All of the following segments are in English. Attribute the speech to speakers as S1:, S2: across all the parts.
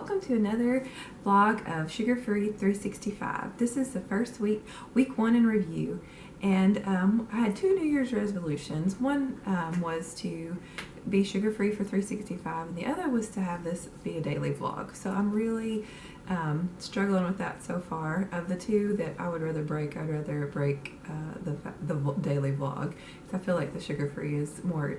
S1: welcome to another vlog of Sugar Free 365. This is the first week 1 in review, and I had 2 New Year's resolutions. One was to be sugar free for 365, and the other was to have this be a daily vlog. So I'm really struggling with that so far. Of the two that I would rather break, I'd rather break the daily vlog, because I feel like the sugar free is more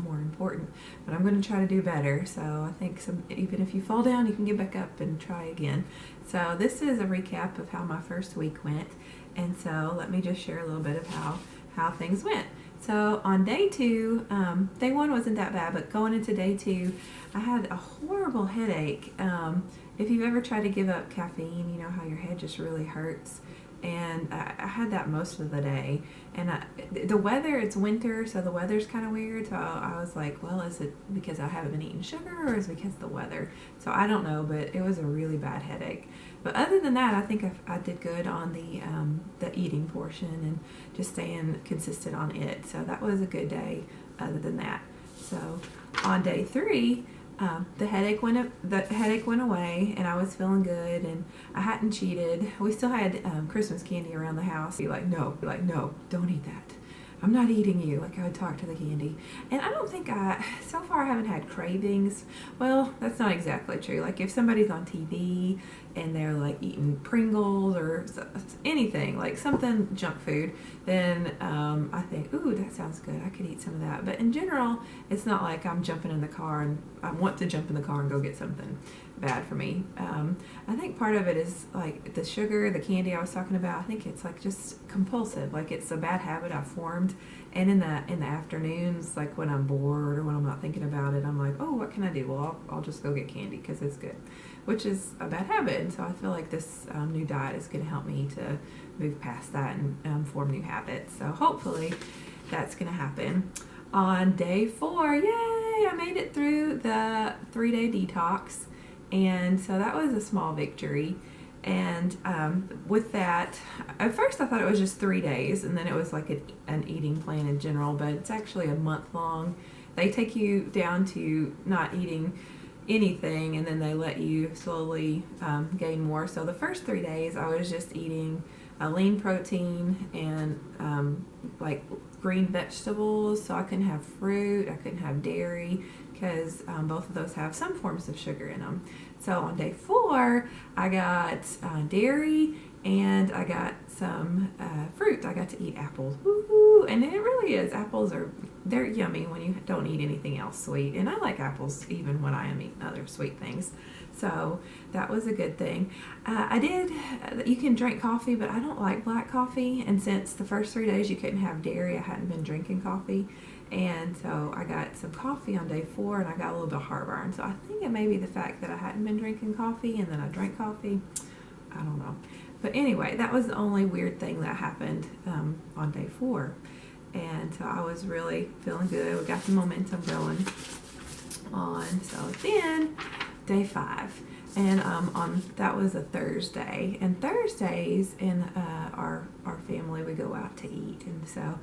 S1: important. But I'm going to try to do better. So I think even if you fall down, you can get back up and try again. So this is a recap of how my first week went, and so let me just share a little bit of how things went. So on day 2, day 1 wasn't that bad, but going into day 2, I had a horrible headache. If you've ever tried to give up caffeine, you know how your head just really hurts. And I had that most of the day. And the weather, it's winter, so the weather's kind of weird. So I was like, well, is it because I haven't been eating sugar, or is it because of the weather? So I don't know, but it was a really bad headache. But other than that, I think I did good on the eating portion and just staying consistent on it. So that was a good day other than that. So on day 3, the headache went away, and I was feeling good, and I hadn't cheated. We still had Christmas candy around the house. Be like, no, don't eat that. I'm not eating you. Like, I would talk to the candy. And I don't think so far I haven't had cravings. Well, that's not exactly true. Like, if somebody's on TV and they're like eating Pringles or anything, like something junk food, then I think, ooh, that sounds good. I could eat some of that. But in general, it's not like I'm jumping in the car and I want to jump in the car and go get something bad for me. I think part of it is like the sugar, the candy I was talking about. I think it's like just compulsive. Like, it's a bad habit I've formed. And in the afternoons, like when I'm bored or when I'm not thinking about it, I'm like, oh, what can I do? Well, I'll just go get candy because it's good, which is a bad habit. And so I feel like this new diet is going to help me to move past that and form new habits. So hopefully that's going to happen. On day 4, yay, I made it through the 3-day detox. And so that was a small victory. And with that, at first I thought it was just 3 days, and then it was like an eating plan in general, but it's actually a month long. They take you down to not eating anything, and then they let you slowly gain more. So the first 3 days I was just eating a lean protein and like green vegetables, so I couldn't have fruit, I couldn't have dairy, because both of those have some forms of sugar in them. So on day 4, I got dairy, and I got some fruit. I got to eat apples. Woo-hoo. And it really is. Apples they're yummy when you don't eat anything else sweet. And I like apples even when I am eating other sweet things. So that was a good thing. You can drink coffee, but I don't like black coffee. And since the first 3 days you couldn't have dairy, I hadn't been drinking coffee. And so I got some coffee on day 4, and I got a little bit of heartburn. So I think it may be the fact that I hadn't been drinking coffee and then I drank coffee. I don't know. But anyway, that was the only weird thing that happened on day 4. And so I was really feeling good. We got the momentum going on. So then day 5. And that was a Thursday. And Thursdays in our family, we go out to eat. And so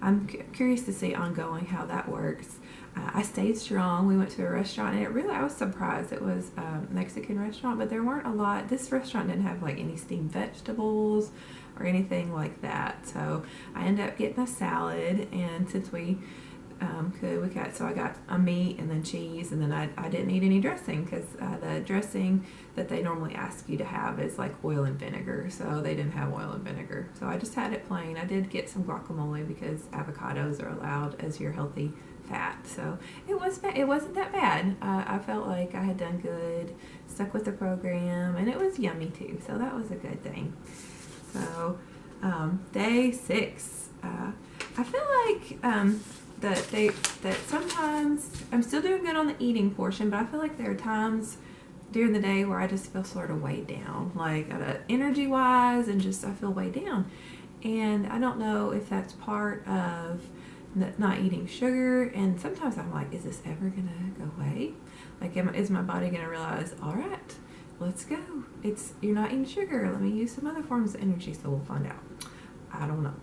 S1: I'm curious to see ongoing how that works. I stayed strong. We went to a restaurant, and I was surprised. It was a Mexican restaurant, but there weren't a lot. This restaurant didn't have like any steamed vegetables or anything like that. So I ended up getting a salad, and since we I got a meat and then cheese, and then I didn't need any dressing, because the dressing that they normally ask you to have is like oil and vinegar, so they didn't have oil and vinegar, so I just had it plain. I did get some guacamole because avocados are allowed as your healthy fat, so it wasn't that bad. I felt like I had done good, stuck with the program, and it was yummy too, so that was a good thing. So day 6, I feel like that sometimes I'm still doing good on the eating portion, but I feel like there are times during the day where I just feel sort of weighed down, like energy wise, and just I feel weighed down. And I don't know if that's part of not eating sugar, and sometimes I'm like, is this ever gonna go away? Like, is my body gonna realize, all right, let's go, you're not eating sugar, let me use some other forms of energy? So we'll find out. I don't know.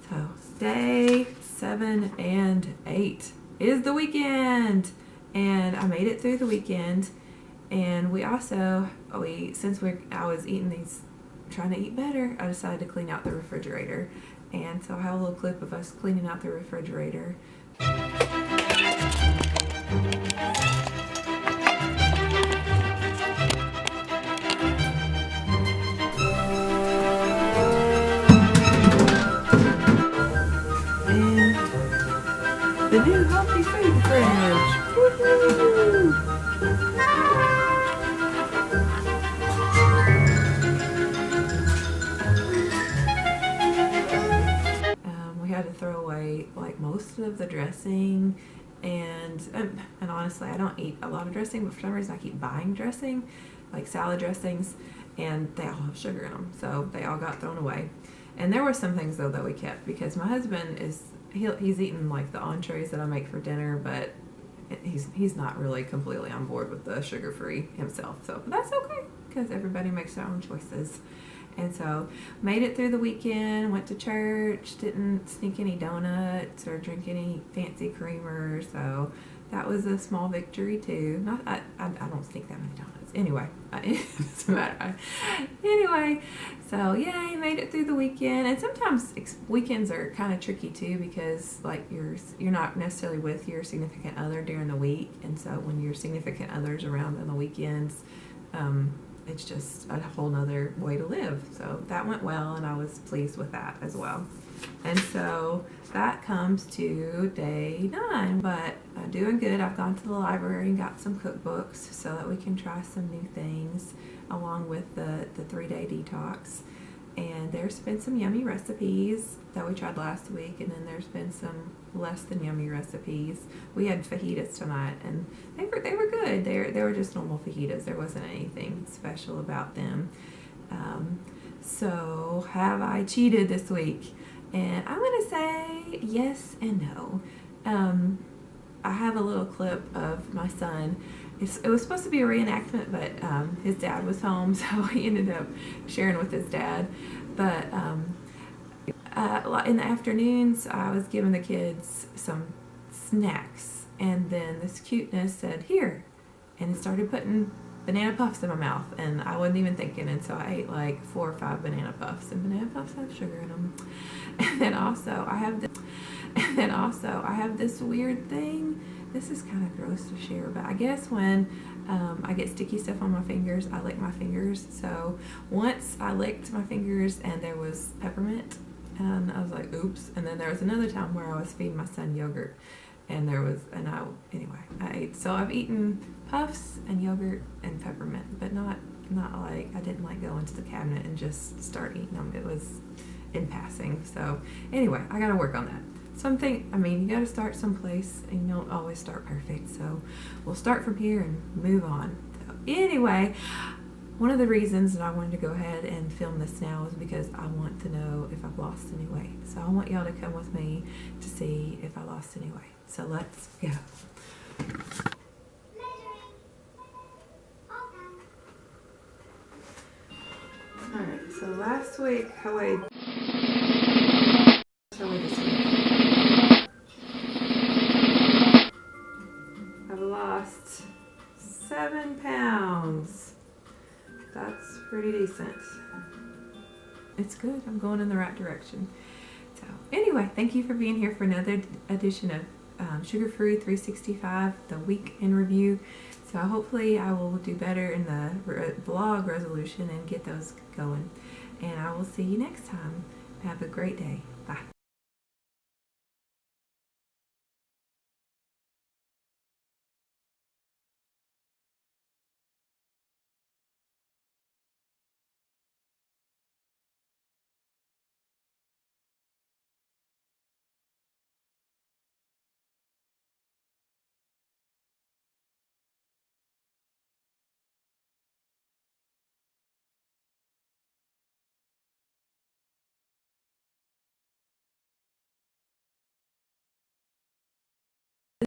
S1: So day 7 and 8 is the weekend, and I made it through the weekend, And we also, since I was eating these, trying to eat better, I decided to clean out the refrigerator. And so I have a little clip of us cleaning out the refrigerator. And the new healthy food fridge. Woo-hoo! We had to throw away like most of the dressing, and honestly, I don't eat a lot of dressing, but for some reason I keep buying dressing, like salad dressings, and they all have sugar in them, so they all got thrown away. And there were some things though that we kept because my husband he's eaten like the entrees that I make for dinner, but he's not really completely on board with the sugar-free himself. So that's okay because everybody makes their own choices. And so made it through the weekend, went to church, didn't sneak any donuts or drink any fancy creamer. So that was a small victory too. I don't sneak that many donuts. Anyway, it doesn't matter. Anyway, so yay, made it through the weekend. And sometimes weekends are kind of tricky too because like you're not necessarily with your significant other during the week. And so when your significant other's around on the weekends, it's just a whole nother way to live. So that went well, and I was pleased with that as well. And so that comes to day 9, but doing good. I've gone to the library and got some cookbooks so that we can try some new things along with the 3-day detox. And there's been some yummy recipes that we tried last week, and then there's been some less than yummy recipes. We had fajitas tonight, and they were good. They were just normal fajitas. There wasn't anything special about them. So have I cheated this week? And I'm gonna say yes and no. I have a little clip of my son. It was supposed to be a reenactment, but his dad was home, so he ended up sharing with his dad. But in the afternoons, I was giving the kids some snacks, and then this cuteness said, "Here," and started putting banana puffs in my mouth, and I wasn't even thinking, and so I ate like 4 or 5 banana puffs, and banana puffs have sugar in them. And then also I have this weird thing. This is kind of gross to share, but I guess when I get sticky stuff on my fingers, I lick my fingers. So once I licked my fingers and there was peppermint, and I was like, oops. And then there was another time where I was feeding my son yogurt, and I ate. So I've eaten puffs and yogurt and peppermint, but not like, I didn't like go into the cabinet and just start eating them. It was in passing. So anyway, I got to work on that. You got to start someplace, and you don't always start perfect. So we'll start from here and move on. So anyway, one of the reasons that I wanted to go ahead and film this now is because I want to know if I've lost any weight. So I want y'all to come with me to see if I lost any weight. So let's go. Alright, so last week I weighed this week. I've lost 7 pounds. That's pretty decent. It's good. I'm going in the right direction. So anyway, thank you for being here for another edition of Sugar Free 365, the week in review. So hopefully I will do better in the vlog resolution and get those going. And I will see you next time. Have a great day. Bye.